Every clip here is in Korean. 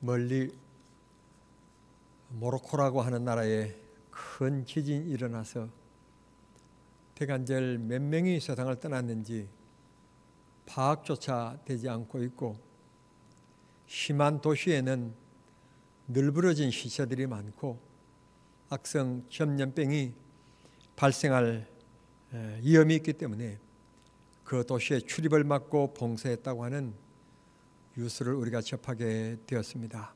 멀리 모로코라고 하는 나라에 큰 지진이 일어나서 대간절 몇 명이 세상을 떠났는지 파악조차 되지 않고 있고, 심한 도시에는 널브러진 시체들이 많고 악성 전염병이 발생할 위험이 있기 때문에 그 도시에 출입을 막고 봉쇄했다고 하는 뉴스를 우리가 접하게 되었습니다.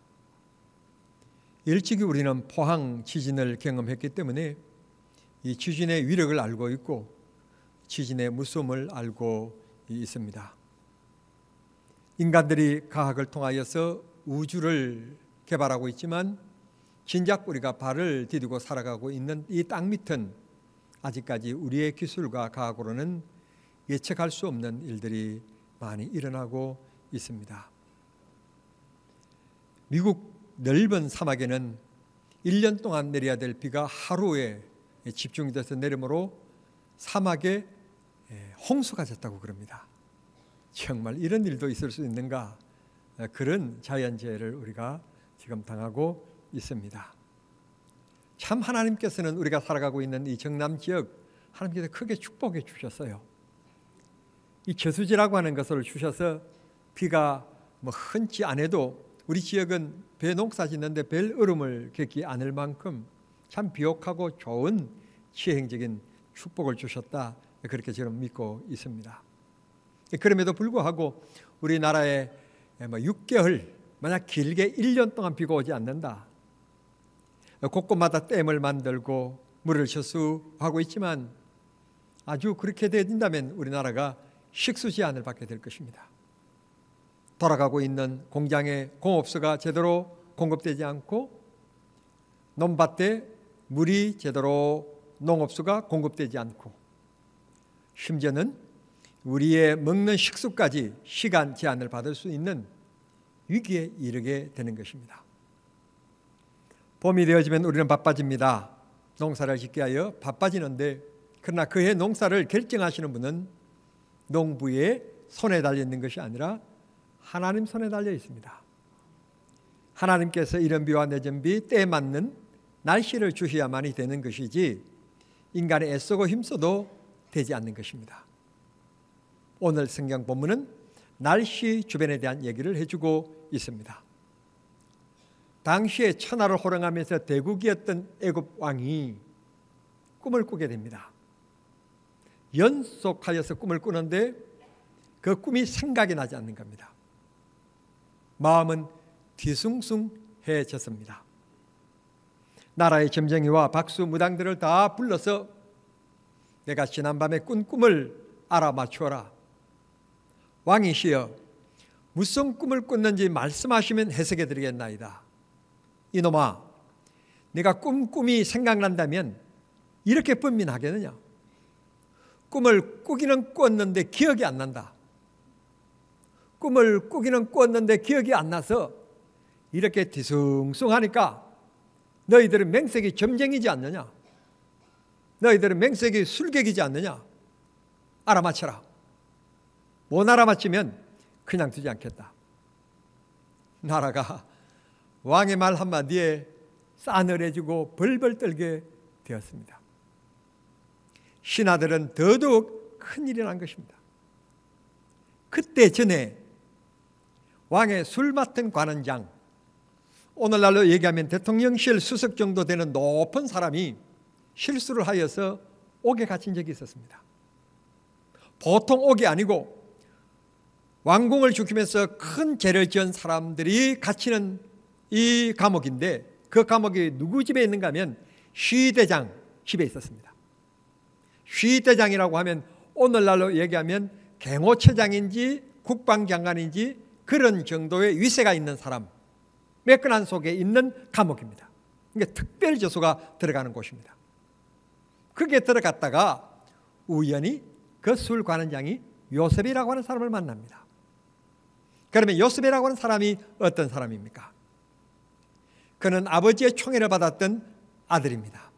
일찍이 우리는 포항 지진을 경험했기 때문에 이 지진의 위력을 알고 있고 지진의 무서움을 알고 있습니다. 인간들이 과학을 통하여서 우주를 개발하고 있지만 진작 우리가 발을 디디고 살아가고 있는 이 땅 밑은 아직까지 우리의 기술과 과학으로는 예측할 수 없는 일들이 많이 일어나고 있습니다. 미국 넓은 사막에는 1년 동안 내려야 될 비가 하루에 집중이 돼서 내리므로 사막에 홍수가 졌다고 그럽니다. 정말 이런 일도 있을 수 있는가? 그런 자연재해를 우리가 지금 당하고 있습니다. 참 하나님께서는 우리가 살아가고 있는 이 정남 지역 하나님께서 크게 축복해 주셨어요. 이 저수지라고 하는 것을 주셔서 비가 흔치 않아도 우리 지역은 배 농사 짓는데 별 어려움을 겪지 않을 만큼 참 비옥하고 좋은 시행적인 축복을 주셨다, 그렇게 저는 믿고 있습니다. 그럼에도 불구하고 우리나라에 6개월, 만약 길게 1년 동안 비가 오지 않는다, 곳곳마다 댐을 만들고 물을 저수하고 있지만 아주 그렇게 된다면 우리나라가 식수 제한을 받게 될 것입니다. 돌아가고 있는 공장의 공업소가 제대로 공급되지 않고 논밭에 물이 제대로 농업소가 공급되지 않고 심지어는 우리의 먹는 식수까지 시간 제한을 받을 수 있는 위기에 이르게 되는 것입니다. 봄이 되어지면 우리는 바빠집니다. 농사를 짓게 하여 바빠지는데, 그러나 그해 농사를 결정하시는 분은 농부의 손에 달려 있는 것이 아니라 하나님 손에 달려 있습니다. 하나님께서 이른 비와 늦은 비, 때에 맞는 날씨를 주셔야만이 되는 것이지 인간이 애쓰고 힘써도 되지 않는 것입니다. 오늘 성경 본문은 날씨 주변에 대한 얘기를 해주고 있습니다. 당시에 천하를 호령하면서 대국이었던 애굽 왕이 꿈을 꾸게 됩니다. 연속하여서 꿈을 꾸는데 그 꿈이 생각이 나지 않는 겁니다. 마음은 뒤숭숭해졌습니다. 나라의 점쟁이와 박수 무당들을 다 불러서 내가 지난밤에 꾼 꿈을 알아맞추어라. 왕이시여, 무슨 꿈을 꿨는지 말씀하시면 해석해 드리겠나이다. 이놈아, 네가 꿈이 생각난다면 이렇게 번민하겠느냐? 꿈을 꾸기는 꿨는데 기억이 안 난다. 꿈을 꾸기는 꿨는데 기억이 안 나서 이렇게 뒤숭숭하니까 너희들은 맹색이 점쟁이지 않느냐? 너희들은 맹색이 술객이지 않느냐? 알아맞혀라. 못 알아맞히면 그냥 두지 않겠다. 나라가 왕의 말 한마디에 싸늘해지고 벌벌 떨게 되었습니다. 신하들은 더더욱 큰일이 난 것입니다. 그때 전에 왕의 술 맡은 관원장, 오늘날로 얘기하면 대통령실 수석 정도 되는 높은 사람이 실수를 하여서 옥에 갇힌 적이 있었습니다. 보통 옥이 아니고 왕궁을 지키면서 큰 죄를 지은 사람들이 갇히는 이 감옥인데, 그 감옥이 누구 집에 있는가 하면 쉬대장 집에 있었습니다. 쉬대장이라고 하면 오늘날로 얘기하면 갱호처장인지 국방장관인지 그런 정도의 위세가 있는 사람, 매끈한 속에 있는 감옥입니다. 그러니까 특별저소가 들어가는 곳입니다. 그게 들어갔다가 우연히 그 술관원장이 요셉이라고 하는 사람을 만납니다. 그러면 요셉이라고 하는 사람이 어떤 사람입니까? 그는 아버지의 총애를 받았던 아들입니다.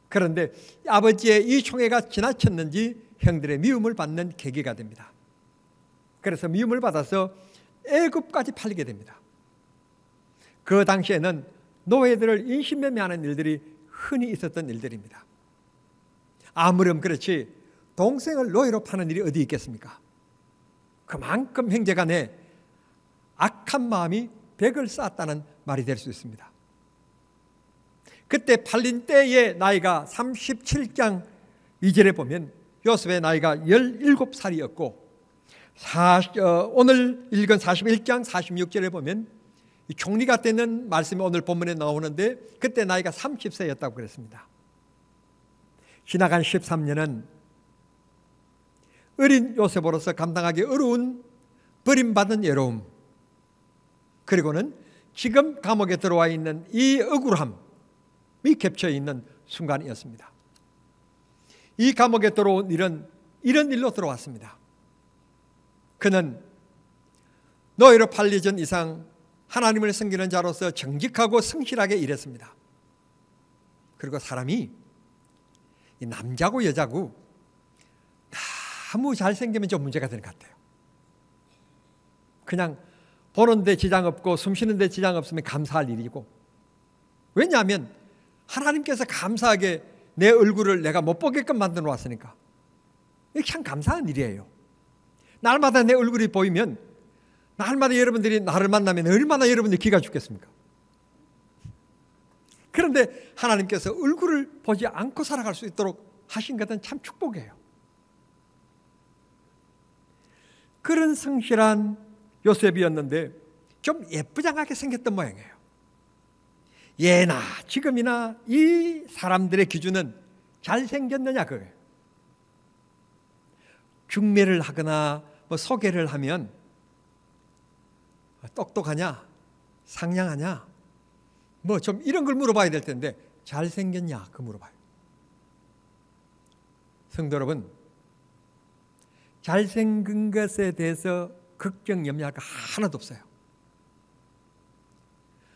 그런데 아버지의 이 총애가 지나쳤는지 형들의 미움을 받는 계기가 됩니다. 그래서 미움을 받아서 애굽까지 팔리게 됩니다. 그 당시에는 노예들을 인신매매하는 일들이 흔히 있었던 일들입니다. 아무렴 그렇지 동생을 노예로 파는 일이 어디 있겠습니까? 그만큼 형제간에 악한 마음이 벽을 쌓았다는 말이 될 수 있습니다. 그때 팔린 때의 나이가 37장 2절에 보면 요셉의 나이가 17살이었고 오늘 읽은 41장 46절에 보면 총리가 되는 말씀이 오늘 본문에 나오는데 그때 나이가 30세였다고 그랬습니다. 지나간 13년은 어린 요셉으로서 감당하기 어려운 버림받은 외로움, 그리고는 지금 감옥에 들어와 있는 이 억울함이 겹쳐 있는 순간이었습니다. 이 감옥에 들어온 일은 이런 일로 들어왔습니다. 그는 노예로 팔려진 이상 하나님을 섬기는 자로서 정직하고 성실하게 일했습니다. 그리고 사람이 남자고 여자고 너무 잘생기면 좀 문제가 되는 것 같아요. 그냥 보는데 지장 없고 숨 쉬는데 지장 없으면 감사할 일이고, 왜냐하면 하나님께서 감사하게 내 얼굴을 내가 못 보게끔 만들어 놨으니까 이게 참 감사한 일이에요. 날마다 내 얼굴이 보이면, 날마다 여러분들이 나를 만나면 얼마나 여러분들이 기가 죽겠습니까? 그런데 하나님께서 얼굴을 보지 않고 살아갈 수 있도록 하신 것은 참 축복이에요. 그런 성실한 요셉이었는데 좀 예쁘장하게 생겼던 모양이에요. 예나 지금이나 이 사람들의 기준은 잘생겼느냐 그거예요. 중매를 하거나 소개를 하면 똑똑하냐, 상냥하냐, 좀 이런 걸 물어봐야 될 텐데 잘생겼냐 그 물어봐요. 성도 여러분, 잘생긴 것에 대해서 걱정 염려할 거 하나도 없어요.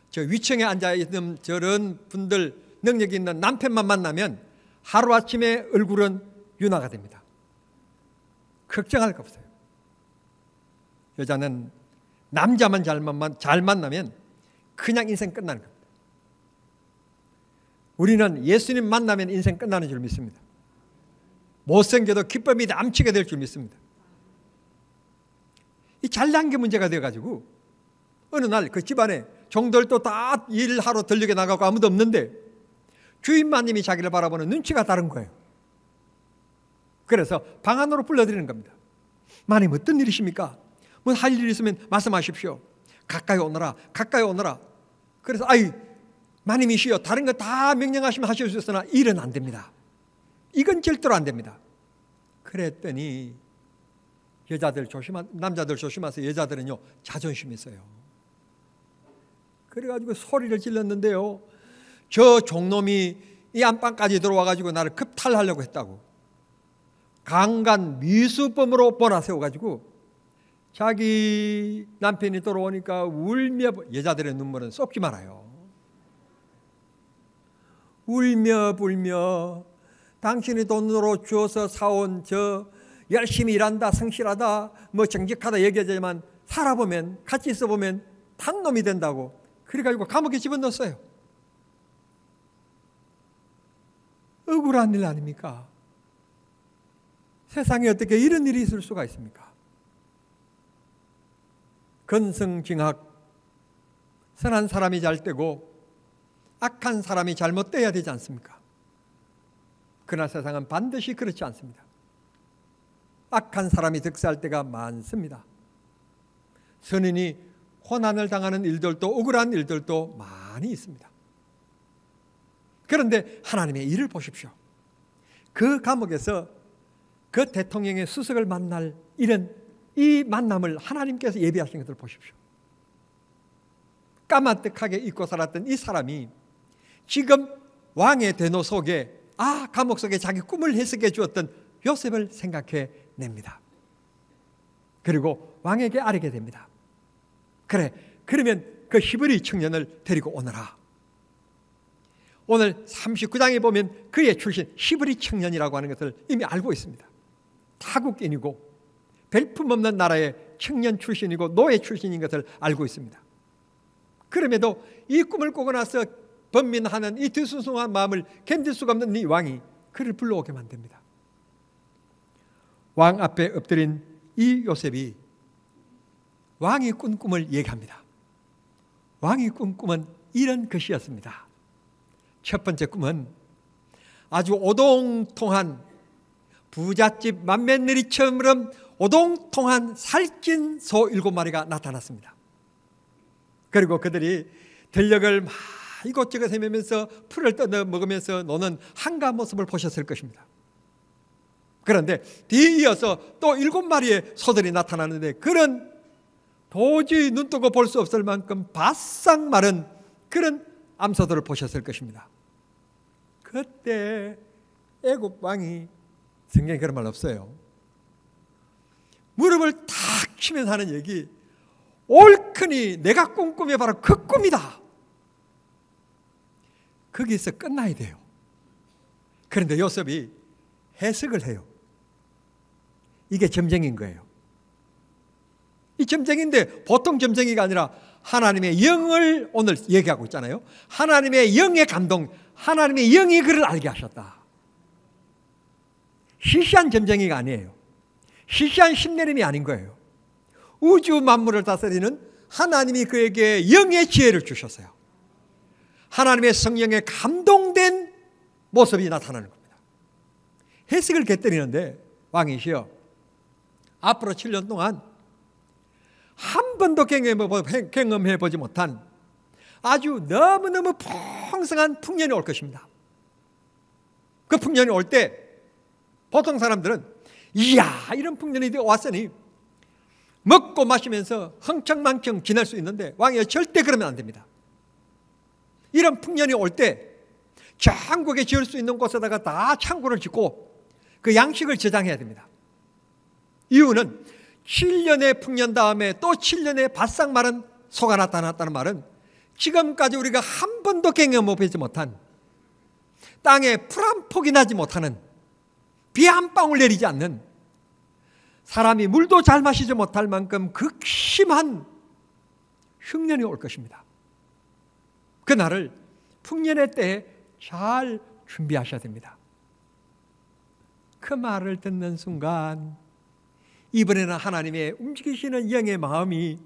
저 위층에 앉아있는 저런 분들, 능력이 있는 남편만 만나면 하루아침에 얼굴은 윤화가 됩니다. 걱정할 거 없어요. 여자는 남자만 잘 만나면 그냥 인생 끝나는 겁니다. 우리는 예수님 만나면 인생 끝나는 줄 믿습니다. 못생겨도 기쁨이 넘치게 될 줄 믿습니다. 이 잘난 게 문제가 되어가지고 어느 날 그 집안에 종들도 다 일하러 들리게 나가고 아무도 없는데 주인마님이 자기를 바라보는 눈치가 다른 거예요. 그래서 방 안으로 불러들이는 겁니다. 마님 어떤 일이십니까? 뭐 할 일 있으면 말씀하십시오. 가까이 오너라, 가까이 오너라. 그래서 마님이시여 다른 거 다 명령하시면 하실 수 있으나 일은 안 됩니다. 이건 절대로 안 됩니다. 그랬더니 남자들 조심하세요. 여자들은요 자존심이 있어요. 그래가지고 소리를 질렀는데요, 저 종놈이 이 안방까지 들어와가지고 나를 급탈하려고 했다고 강간 미수범으로 몰아세워가지고 자기 남편이 들어오니까 울며, 여자들의 눈물은 쏟지 말아요. 울며 불며 당신이 돈으로 주어서 사온 저 열심히 일한다, 성실하다, 정직하다 얘기하지만 살아보면, 같이 있어보면 단놈이 된다고 그래가지고 감옥에 집어넣었어요. 억울한 일 아닙니까? 세상에 어떻게 이런 일이 있을 수가 있습니까? 건성징악, 선한 사람이 잘 되고 악한 사람이 잘못돼야 되지 않습니까? 그러나 세상은 반드시 그렇지 않습니다. 악한 사람이 득세할 때가 많습니다. 선인이 고난을 당하는 일들도, 억울한 일들도 많이 있습니다. 그런데 하나님의 일을 보십시오. 그 감옥에서 그 대통령의 수석을 만날 이 만남을 하나님께서 예비하신 것을 보십시오. 까마득하게 잊고 살았던 이 사람이 지금 왕의 대노 속에, 감옥 속에 자기 꿈을 해석해 주었던 요셉을 생각해 냅니다. 그리고 왕에게 아뢰게 됩니다. 그러면 그 히브리 청년을 데리고 오너라. 오늘 39장에 보면 그의 출신 히브리 청년이라고 하는 것을 이미 알고 있습니다. 타국인이고 별품 없는 나라의 청년 출신이고 노예 출신인 것을 알고 있습니다. 그럼에도 이 꿈을 꾸고 나서 번민하는 이 뒤숭숭한 마음을 견딜 수가 없는 이 왕이 그를 불러오게 만듭니다. 왕 앞에 엎드린 이 요셉이 왕이 꾼 꿈을 얘기합니다. 왕이 꾼 꿈은 이런 것이었습니다. 첫 번째 꿈은 아주 오동통한 부잣집 맏며느리처럼 오동통한 살찐 소 7마리가 나타났습니다. 그리고 그들이 들녘을 막 이곳저곳 헤매면서 풀을 뜯어 먹으면서 노는 한가한 모습을 보셨을 것입니다. 그런데 뒤이어서 또 7마리의 소들이 나타나는데 그런 도저히 눈뜨고 볼 수 없을 만큼 바싹 마른 그런 암소들을 보셨을 것입니다. 그때 애굽 왕이, 성경에 그런 말 없어요, 무릎을 탁 치면서 하는 얘기, 옳거니 내가 꾼 꿈이 바로 그 꿈이다. 거기서 끝나야 돼요. 그런데 요셉이 해석을 해요. 이게 점쟁인 거예요. 이 점쟁인데 보통 점쟁이가 아니라 하나님의 영을 오늘 얘기하고 있잖아요. 하나님의 영의 감동, 하나님의 영이 그를 알게 하셨다. 시시한 점쟁이가 아니에요. 시시한 신내림이 아닌 거예요. 우주 만물을 다스리는 하나님이 그에게 영의 지혜를 주셨어요. 하나님의 성령에 감동된 모습이 나타나는 겁니다. 해석을 곁들이는데 왕이시여, 앞으로 7년 동안 한 번도 경험해보지 못한 아주 너무너무 풍성한 풍년이 올 것입니다. 그 풍년이 올 때 보통 사람들은 이야, 이런 풍년이 왔으니 먹고 마시면서 흥청망청 지낼 수 있는데 왕이여, 절대 그러면 안 됩니다. 이런 풍년이 올 때 전국에 지을 수 있는 곳에다가 다 창고를 짓고 그 양식을 저장해야 됩니다. 이유는 7년의 풍년 다음에 또 7년의 바싹 마른 소가 나타났다는 말은 지금까지 우리가 한 번도 경험해보지 못한, 땅에 풀 한 폭이 나지 못하는, 비 한 방울 내리지 않는, 사람이 물도 잘 마시지 못할 만큼 극심한 흉년이 올 것입니다. 그날을 풍년의 때에 잘 준비하셔야 됩니다. 그 말을 듣는 순간 이번에는 하나님의 움직이시는 영의 마음이,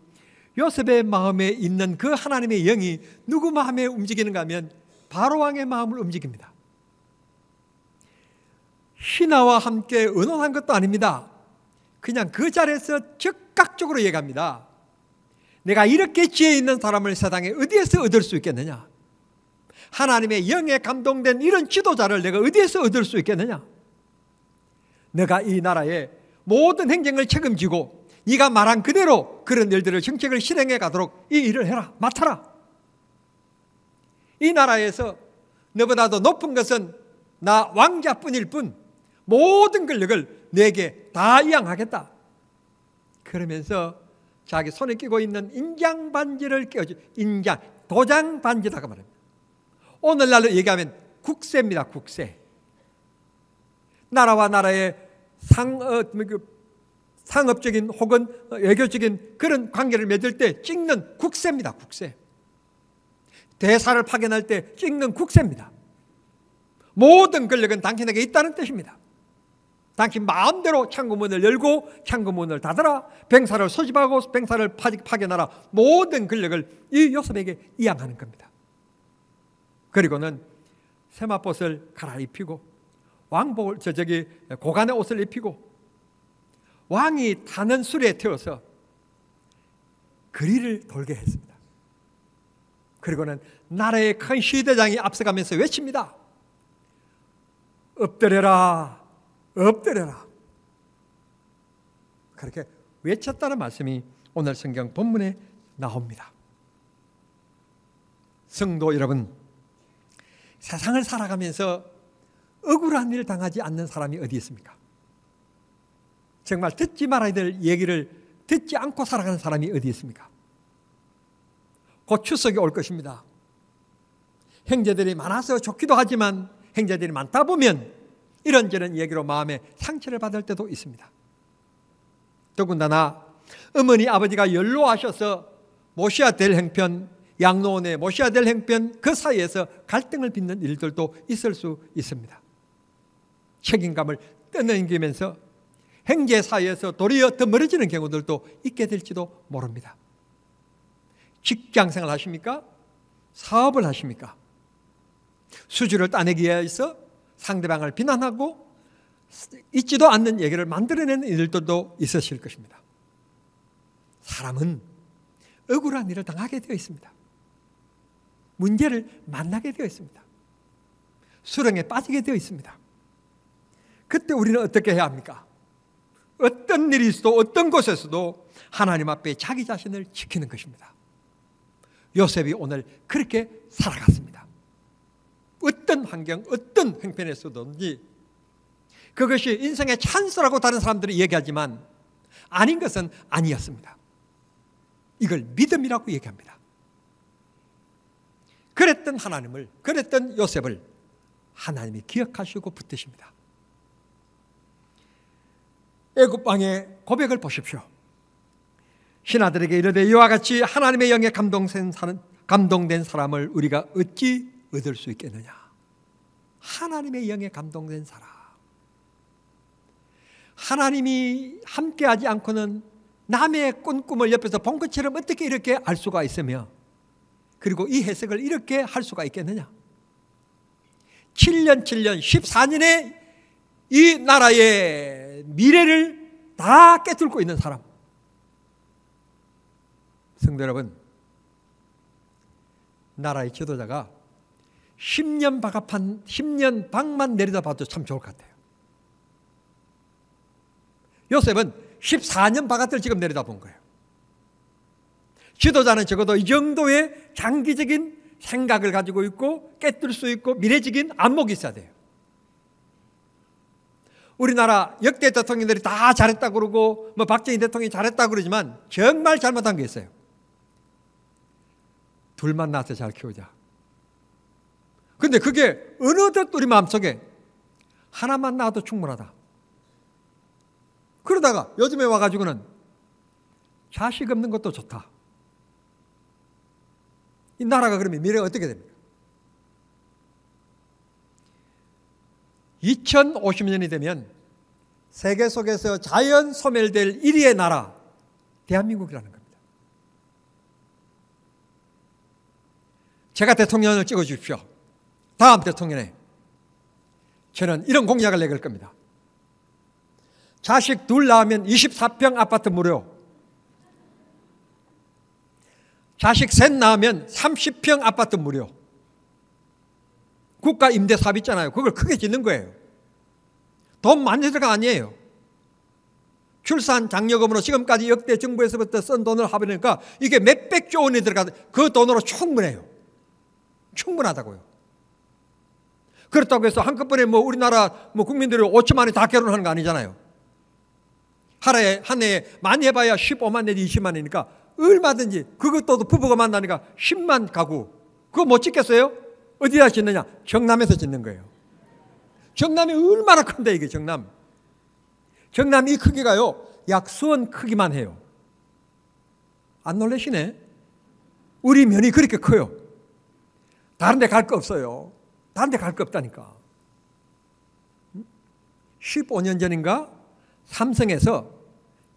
요셉의 마음에 있는 그 하나님의 영이 누구 마음에 움직이는가 하면 바로 왕의 마음을 움직입니다. 신하와 함께 의논한 것도 아닙니다. 그냥 그 자리에서 즉각적으로 얘기합니다. 내가 이렇게 지혜 있는 사람을 세상에 어디에서 얻을 수 있겠느냐? 하나님의 영에 감동된 이런 지도자를 내가 어디에서 얻을 수 있겠느냐? 내가 이 나라의 모든 행정을 책임지고 네가 말한 그대로 그런 일들을, 정책을 실행해 가도록 이 일을 해라, 맡아라. 이 나라에서 너보다도 높은 것은 나 왕자뿐일 뿐 모든 권력을 내게 다 이양하겠다. 그러면서 자기 손에 끼고 있는 인장 반지를 끼워줘. 인장, 도장 반지라고 말합니다. 오늘날로 얘기하면 국세입니다. 국세. 나라와 나라의 상업적인 혹은 외교적인 그런 관계를 맺을 때 찍는 국세입니다. 국세. 대사를 파견할 때 찍는 국세입니다. 모든 권력은 당신에게 있다는 뜻입니다. 당신 마음대로 창구문을 열고 창구문을 닫아라, 병사를 소집하고 병사를 파견하라. 모든 권력을 이 요셉에게 이양하는 겁니다. 그리고는 세마포를 갈아입히고 왕복을 고간의 옷을 입히고 왕이 타는 수레에 태워서 거리를 돌게 했습니다. 그리고는 나라의 큰 시대장이 앞서가면서 외칩니다. 엎드려라, 엎드려라. 그렇게 외쳤다는 말씀이 오늘 성경 본문에 나옵니다. 성도 여러분, 세상을 살아가면서 억울한 일 당하지 않는 사람이 어디 있습니까? 정말 듣지 말아야 될 얘기를 듣지 않고 살아가는 사람이 어디 있습니까? 곧 추석이 올 것입니다. 형제들이 많아서 좋기도 하지만 형제들이 많다 보면 이런저런 얘기로 마음에 상처를 받을 때도 있습니다. 더군다나 어머니 아버지가 연로하셔서 모셔야 될 형편, 양로원에 모셔야 될 형편 그 사이에서 갈등을 빚는 일들도 있을 수 있습니다. 책임감을 떠넘기면서 형제 사이에서 도리어 더 멀어지는 경우들도 있게 될지도 모릅니다. 직장생활 하십니까? 사업을 하십니까? 수주를 따내기 위해서 상대방을 비난하고 있지도 않는 얘기를 만들어내는 일들도 있으실 것입니다. 사람은 억울한 일을 당하게 되어 있습니다. 문제를 만나게 되어 있습니다. 수렁에 빠지게 되어 있습니다. 그때 우리는 어떻게 해야 합니까? 어떤 일이 있어도 어떤 곳에서도 하나님 앞에 자기 자신을 지키는 것입니다. 요셉이 오늘 그렇게 살아갔습니다. 어떤 환경, 어떤 형편에서든지 그것이 인생의 찬스라고 다른 사람들이 얘기하지만 아닌 것은 아니었습니다. 이걸 믿음이라고 얘기합니다. 그랬던 하나님을, 그랬던 요셉을 하나님이 기억하시고 붙드십니다. 애굽왕의 고백을 보십시오. 신하들에게 이르되 이와 같이 하나님의 영에 감동된 사람을 우리가 어찌 얻을 수 있겠느냐. 하나님의 영에 감동된 사람. 하나님이 함께하지 않고는 남의 꿈을 옆에서 본 것처럼 어떻게 이렇게 알 수가 있으며 그리고 이 해석을 이렇게 할 수가 있겠느냐. 7년 14년의 이 나라의 미래를 다 깨뚫고 있는 사람. 성도 여러분, 나라의 지도자가 10년 방만 내려다봐도 참 좋을 것 같아요. 요셉은 14년 바깥을 지금 내려다본 거예요. 지도자는 적어도 이 정도의 장기적인 생각을 가지고 있고 깨뚫을 수 있고 미래적인 안목이 있어야 돼요. 우리나라 역대 대통령들이 다 잘했다고 그러고 뭐 박정희 대통령이 잘했다고 그러지만 정말 잘못한 게 있어요. 둘만 낳아서 잘 키우자. 근데 그게 어느덧 우리 마음속에 하나만 낳아도 충분하다. 그러다가 요즘에 와가지고는 자식 없는 것도 좋다. 이 나라가 그러면 미래가 어떻게 됩니까? 2050년이 되면 세계 속에서 자연 소멸될 1위의 나라 대한민국이라는 겁니다. 제가 대통령을 찍어주십시오. 다음 대통령에 저는 이런 공약을 내걸 겁니다. 자식 둘 낳으면 24평 아파트 무료. 자식 셋 낳으면 30평 아파트 무료. 국가 임대 사업 있잖아요. 그걸 크게 짓는 거예요. 돈 많이 들어가 아니에요. 출산 장려금으로 지금까지 역대 정부에서부터 쓴 돈을 합해보니까 이게 몇백조 원이 들어가서 그 돈으로 충분해요. 충분하다고요. 그렇다고 해서 한꺼번에 우리나라 국민들이 5천만이 다 결혼하는 거 아니잖아요. 한 해에 많이 해봐야 15만 내지 20만이니까 얼마든지 그것도 부부가 만나니까 10만 가구 그거 못 짓겠어요? 어디다 짓느냐? 정남에서 짓는 거예요. 정남이 얼마나 큰데 이게 정남. 정남 이 크기가요 약 수원 크기만 해요. 안 놀라시네? 우리 면이 그렇게 커요. 다른 데 갈 거 없어요. 다른 데 갈 거 없다니까. 15년 전인가 삼성에서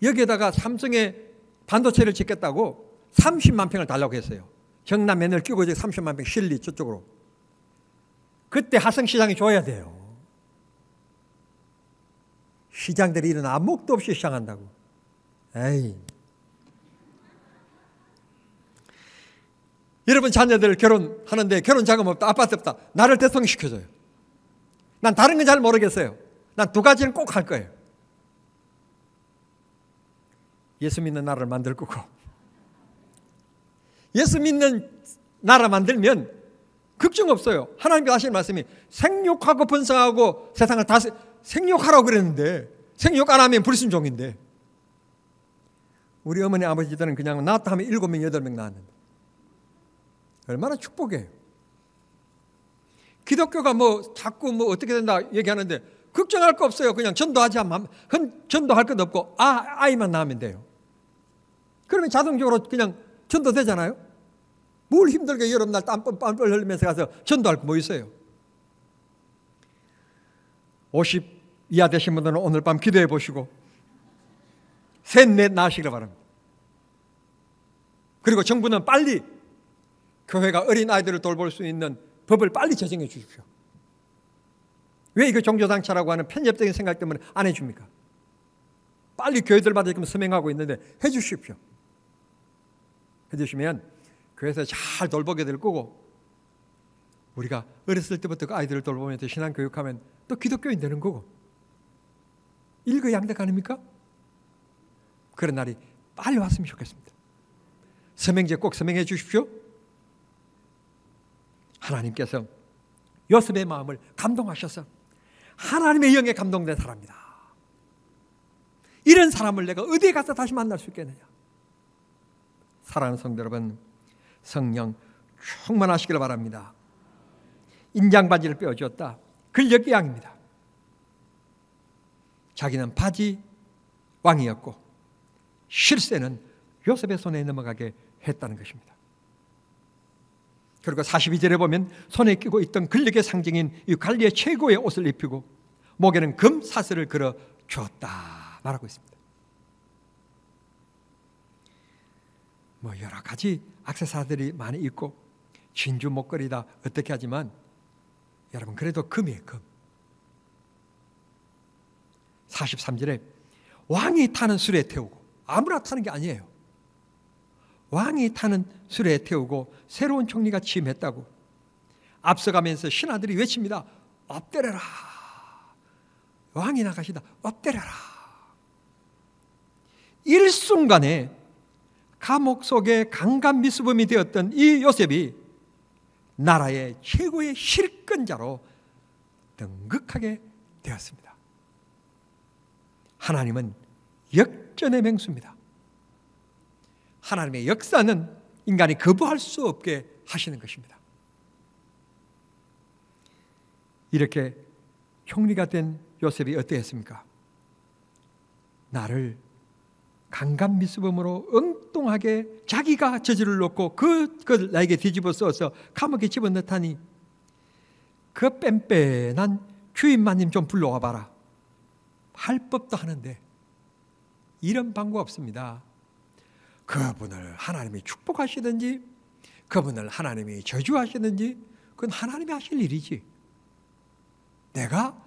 여기에다가 삼성의 반도체를 짓겠다고 30만 평을 달라고 했어요. 정남 면을 끼고 30만 평 실리 저쪽으로. 그때 하성시장이 줘야 돼요. 시장들이 이런 안목도 없이 시장한다고. 에이. 여러분 자녀들 결혼하는데 결혼 자금 없다, 아파트 없다. 나를 대통령 시켜줘요. 난 다른 건 잘 모르겠어요. 난 두 가지는 꼭 할 거예요. 예수 믿는 나라를 만들 거고, 예수 믿는 나라 만들면 걱정 없어요. 하나님께서 하시는 말씀이 생육하고 번성하고 세상을 다 생육하라고 그랬는데 생육 안 하면 불순종인데 우리 어머니 아버지들은 그냥 낳았다 하면 7명 8명 낳았는데 얼마나 축복이에요. 기독교가 자꾸 어떻게 된다 얘기하는데 걱정할 거 없어요. 그냥 전도하지 않으면 전도할 것도 없고 아이만 낳으면 돼요. 그러면 자동적으로 그냥 전도되잖아요. 뭘 힘들게 여름날 땀 흘리면서 가서 전도할 거 뭐 있어요? 50 이하 되신 분들은 오늘 밤 기도해 보시고 셋, 넷 낳으시길 바랍니다. 그리고 정부는 빨리 교회가 어린 아이들을 돌볼 수 있는 법을 빨리 제정해 주십시오. 왜 이거 종교단체라고 하는 편협적인 생각 때문에 안 해줍니까? 빨리 교회들마다 지금 서명하고 있는데 해 주십시오. 해 주시면 교회에서 잘 돌보게 될 거고, 우리가 어렸을 때부터 그 아이들을 돌보면서 신앙교육하면 또 기독교인 되는 거고, 일거양득 아닙니까? 그런 날이 빨리 왔으면 좋겠습니다. 서명제 꼭 서명해 주십시오. 하나님께서 요셉의 마음을 감동하셔서 하나님의 영에 감동된 사람이다. 이런 사람을 내가 어디에 가서 다시 만날 수 있겠느냐. 사랑하는 성도 여러분, 성령 충만하시길 바랍니다. 인장바지를 빼어주었다. 근력기양입니다. 자기는 바지 왕이었고 실세는 요셉의 손에 넘어가게 했다는 것입니다. 그리고 42절에 보면 손에 끼고 있던 근력의 상징인 이 관리의 최고의 옷을 입히고 목에는 금 사슬을 걸어 주었다 말하고 있습니다. 뭐 여러 가지 액세서리들이 많이 있고 진주 목걸이다 어떻게 하지만 여러분 그래도 금이에요. 금. 43절에 왕이 타는 수레에 태우고, 아무나 타는 게 아니에요. 왕이 타는 수레에 태우고 새로운 총리가 취임했다고 앞서가면서 신하들이 외칩니다. 엎드려라. 왕이 나가시다. 엎드려라. 일순간에 감옥 속에 강간미수범이 되었던 이 요셉이 나라의 최고의 실권자로 등극하게 되었습니다. 하나님은 역전의 맹수입니다. 하나님의 역사는 인간이 거부할 수 없게 하시는 것입니다. 이렇게 총리가 된 요셉이 어떠했습니까? 나를 강간미수범으로 엉뚱하게 자기가 저지를 놓고 그걸 나에게 뒤집어 써서 감옥에 집어넣다니 그 뺀뺀한 주인마님 좀 불러와 봐라. 할 법도 하는데 이런 방법 없습니다. 그분을 하나님이 축복하시든지 그분을 하나님이 저주하시든지 그건 하나님이 하실 일이지. 내가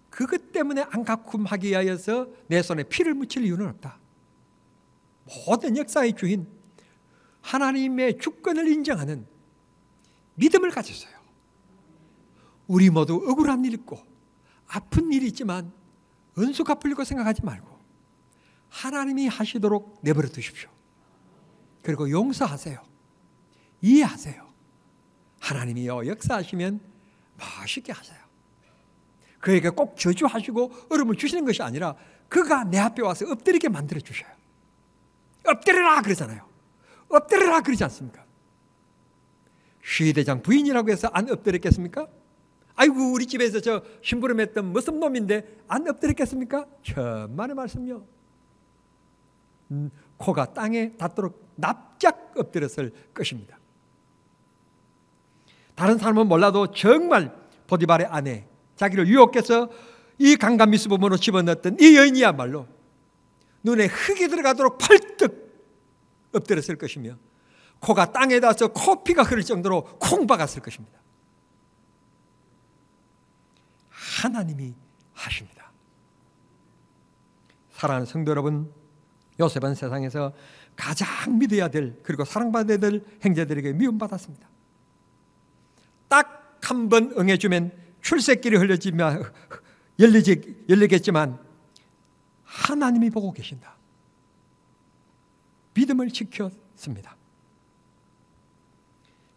그것 때문에 안가쿰하기 위하여서 내 손에 피를 묻힐 이유는 없다. 모든 역사의 주인 하나님의 주권을 인정하는 믿음을 가졌어요. 우리 모두 억울한 일 있고 아픈 일이 있지만 은수 갚으려고 생각하지 말고 하나님이 하시도록 내버려 두십시오. 그리고 용서하세요. 이해하세요. 하나님이요 역사하시면 멋있게 하세요. 그에게 꼭 저주하시고 어려움을 주시는 것이 아니라 그가 내 앞에 와서 엎드리게 만들어 주셔요. 엎드려라 그러잖아요. 엎드려라 그러지 않습니까? 시대장 부인이라고 해서 안 엎드렸겠습니까? 아이고 우리 집에서 저 심부름했던 무슨 놈인데 안 엎드렸겠습니까? 천만의 말씀요. 코가 땅에 닿도록 납작 엎드렸을 것입니다. 다른 사람은 몰라도 정말 보디발의 아내, 자기를 유혹해서 이 강간미수범으로 집어넣었던 이 여인이야말로 눈에 흙이 들어가도록 펄떡 엎드렸을 것이며 코가 땅에 닿아서 코피가 흐를 정도로 콩 박았을 것입니다. 하나님이 하십니다. 사랑하는 성도 여러분, 요셉은 세상에서 가장 믿어야 될 그리고 사랑받아야 될 형제들에게 미움받았습니다. 딱 한 번 응해주면 출세길이 열리겠지만 하나님이 보고 계신다. 믿음을 지켰습니다.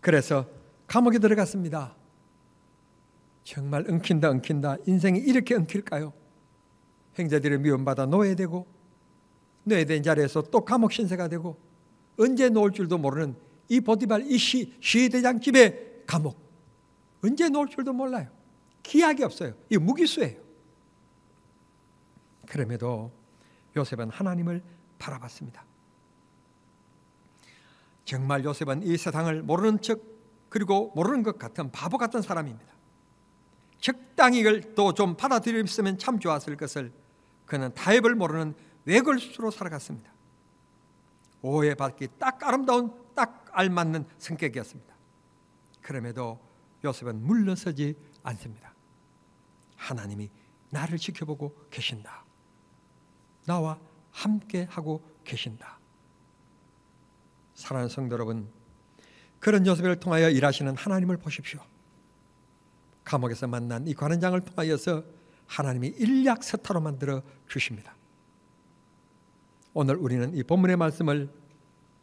그래서 감옥에 들어갔습니다. 정말 엉킨다. 인생이 이렇게 엉킬까요? 형제들이 미움받아 노예되고 노예된 자리에서 또 감옥 신세가 되고 언제 놓을 줄도 모르는 이 보디발 이 시대장 집의 감옥 언제 놓을 줄도 몰라요. 기약이 없어요. 이 무기수예요. 그럼에도 요셉은 하나님을 바라봤습니다. 정말 요셉은 이 세상을 모르는 척 그리고 모르는 것 같은 바보 같은 사람입니다. 적당히 이걸 또 좀 받아들였으면 참 좋았을 것을 그는 타협을 모르는 외골수로 살아갔습니다. 오해받기 딱 아름다운 딱 알맞는 성격이었습니다. 그럼에도 요셉은 물러서지 않습니다. 하나님이 나를 지켜보고 계신다. 나와 함께 하고 계신다. 사랑하는 성도 여러분, 그런 요셉을 통하여 일하시는 하나님을 보십시오. 감옥에서 만난 이 관원장을 통하여서 하나님이 일약서타로 만들어 주십니다. 오늘 우리는 이 본문의 말씀을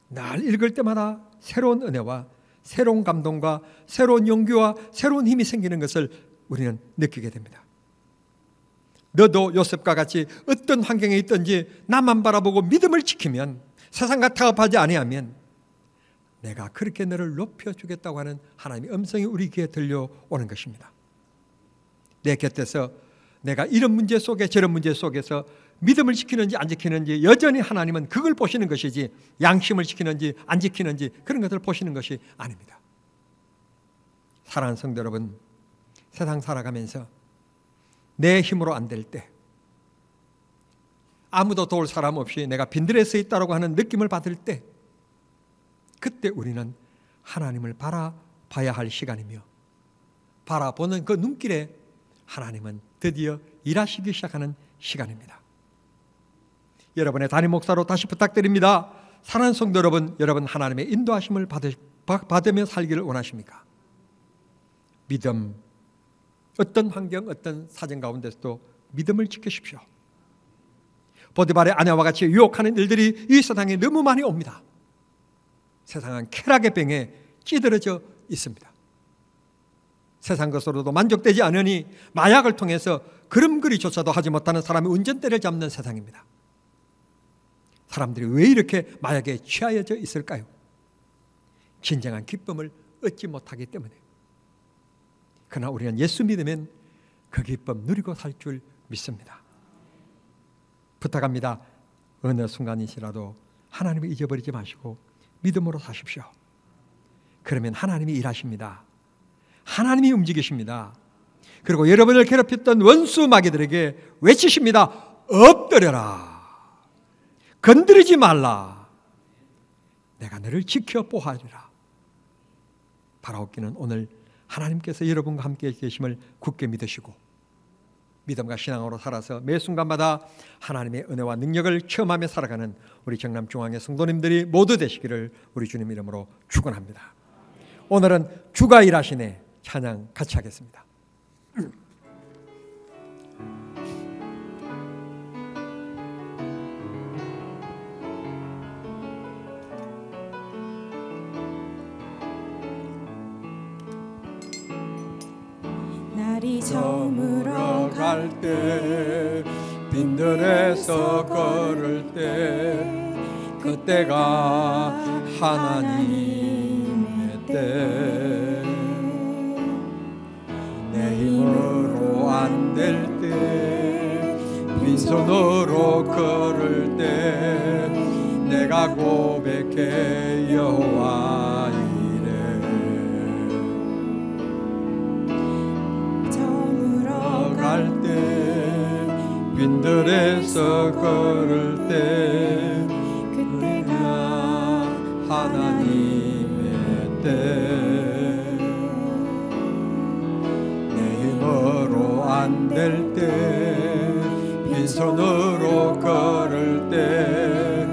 날 읽을 때마다 새로운 은혜와 새로운 감동과 새로운 용기와 새로운 힘이 생기는 것을 우리는 느끼게 됩니다. 너도 요셉과 같이 어떤 환경에 있든지 나만 바라보고 믿음을 지키면, 세상과 타협하지 아니하면 내가 그렇게 너를 높여주겠다고 하는 하나님의 음성이 우리 귀에 들려오는 것입니다. 내 곁에서 내가 이런 문제 속에 저런 문제 속에서 믿음을 지키는지 안 지키는지 여전히 하나님은 그걸 보시는 것이지, 양심을 지키는지 안 지키는지 그런 것을 보시는 것이 아닙니다. 사랑하는 성도 여러분, 세상 살아가면서 내 힘으로 안 될 때, 아무도 도울 사람 없이 내가 빈들에 서 있다고 하는 느낌을 받을 때, 그때 우리는 하나님을 바라봐야 할 시간이며, 바라보는 그 눈길에 하나님은 드디어 일하시기 시작하는 시간입니다. 여러분의 담임 목사로 다시 부탁드립니다. 사랑하는 성도 여러분, 여러분 하나님의 인도하심을 받으며 살기를 원하십니까? 믿음, 어떤 환경, 어떤 사정 가운데서도 믿음을 지키십시오. 보디발의 아내와 같이 유혹하는 일들이 이 세상에 너무 많이 옵니다. 세상은 쾌락의 병에 찌들어져 있습니다. 세상 것으로도 만족되지 않으니 마약을 통해서 걸음걸이조차도 하지 못하는 사람의 운전대를 잡는 세상입니다. 사람들이 왜 이렇게 마약에 취하여져 있을까요? 진정한 기쁨을 얻지 못하기 때문에. 그러나 우리는 예수 믿으면 그 기쁨 누리고 살 줄 믿습니다. 부탁합니다. 어느 순간이시라도 하나님을 잊어버리지 마시고 믿음으로 사십시오. 그러면 하나님이 일하십니다. 하나님이 움직이십니다. 그리고 여러분을 괴롭혔던 원수 마귀들에게 외치십니다. 엎드려라. 건드리지 말라. 내가 너를 지켜 보호하리라. 바라옵기는 오늘 하나님께서 여러분과 함께 계심을 굳게 믿으시고 믿음과 신앙으로 살아서 매 순간마다 하나님의 은혜와 능력을 체험하며 살아가는 우리 정남중앙의 성도님들이 모두 되시기를 우리 주님 이름으로 축원합니다. 오늘은 주가 일하시네 찬양 같이 하겠습니다. 날이 저물어 갈 때 빈들에서 걸을 때 그때가 하나님의 때 내 힘으로 안 될 때 빈손으로 걸을 때 내가 고백해 여호와 이래 저물어 갈 때 빈들에서 걸을 때 그때가 하나님의 때 안 될 때 빈손으로 걸을 때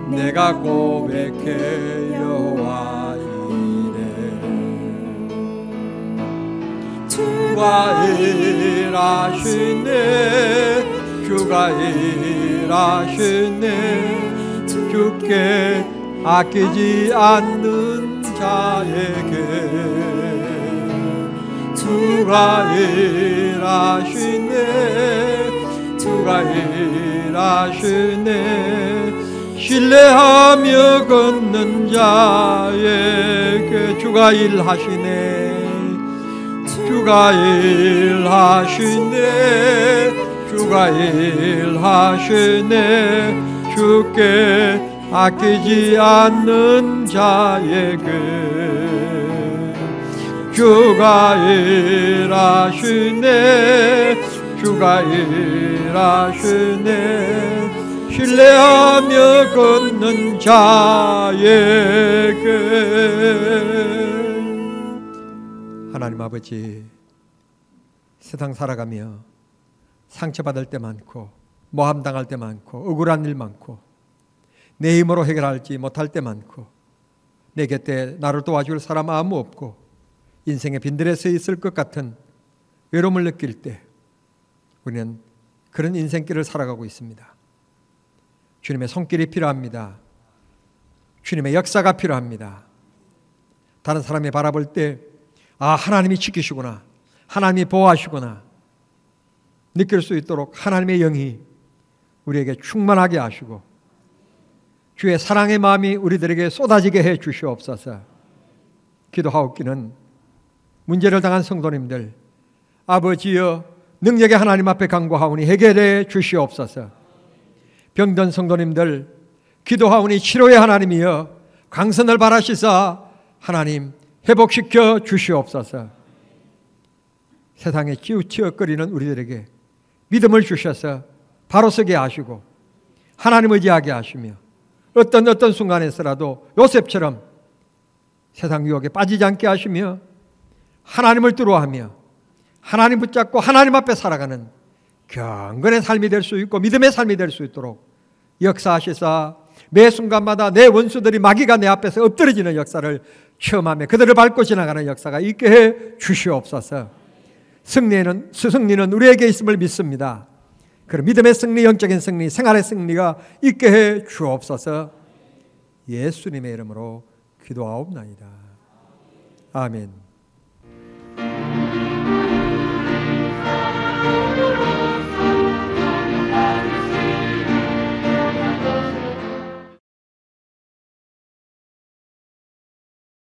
내가 고백해 여호와 이래 주가 일하시네 주가 일하시네 주께 아끼지 않는 자에게 주가 일하시네 주가 일하시네 신뢰하며 걷는 자에게 주가 일하시네 주가 일하시네 주가 일하시네 주께 아끼지 않는 자에게 주가 일하시네 주가 일하시네 신뢰하며 걷는 자에게. 하나님 아버지, 세상 살아가며 상처받을 때 많고 모함당할 때 많고 억울한 일 많고 내 힘으로 해결하지 못할 때 많고 내 곁에 나를 도와줄 사람 아무 없고 인생의 빈들에 서 있을 것 같은 외로움을 느낄 때 우리는 그런 인생길을 살아가고 있습니다. 주님의 손길이 필요합니다. 주님의 역사가 필요합니다. 다른 사람이 바라볼 때 하나님이 지키시구나, 하나님이 보호하시구나 느낄 수 있도록 하나님의 영이 우리에게 충만하게 하시고 주의 사랑의 마음이 우리들에게 쏟아지게 해 주시옵소서. 기도하옵기는 문제를 당한 성도님들, 아버지여 능력의 하나님 앞에 간구하오니 해결해 주시옵소서. 병든 성도님들, 기도하오니 치료의 하나님이여 강선을 바라시사 하나님 회복시켜 주시옵소서. 세상에 치우치어거리는 우리들에게 믿음을 주셔서 바로 서게 하시고 하나님 의지하게 하시며 어떤 순간에서라도 요셉처럼 세상 유혹에 빠지지 않게 하시며 하나님을 두려워하며 하나님 붙잡고 하나님 앞에 살아가는 경건의 삶이 될 수 있고 믿음의 삶이 될 수 있도록 역사하시사 매 순간마다 내 원수들이 마귀가 내 앞에서 엎드러지는 역사를 체험하며 그들을 밟고 지나가는 역사가 있게 해 주시옵소서. 승리는 우리에게 있음을 믿습니다. 그런 믿음의 승리, 영적인 승리, 생활의 승리가 있게 해 주옵소서. 예수님의 이름으로 기도하옵나이다. 아멘.